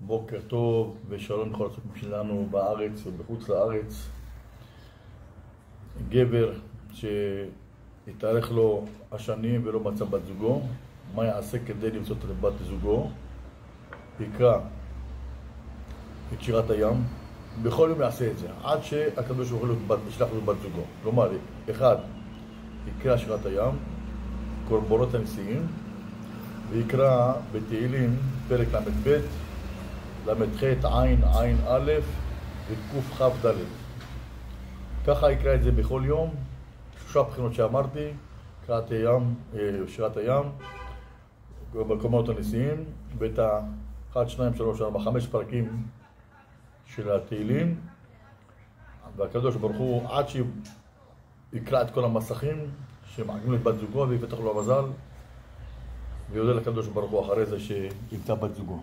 בוקר טוב ושלום לכל הצופים שלנו בארץ ובחוץ לארץ. גבר שהתארך לו השנים ולא מצא בת זוגו, מה יעשה כדי למצוא את בת זוגו? יקרא את שירת הים, בכל יום יעשה את זה עד שהקדוש ברוך הוא ישלח לו בת זוגו. כלומר, אחד, יקרא שירת הים, קורבנות הנשיאים, ויקרא בתהילים פרק ל"ב, ל"ח עין עין א' וקכ"ד. ככה יקרא את זה בכל יום, שלושה בחינות שאמרתי, קראת שירת הים, קורבנות הנשיאים, ואת 1, 2, 3, 4, 5 פרקים של התהילים, והקדוש ברוך הוא עד שיקרא את כל המסכים שמחכים לבת זוגו ויפתח לו המזל, ויודה לקדוש ברוך הוא אחרי זה שימצא בת זוגו.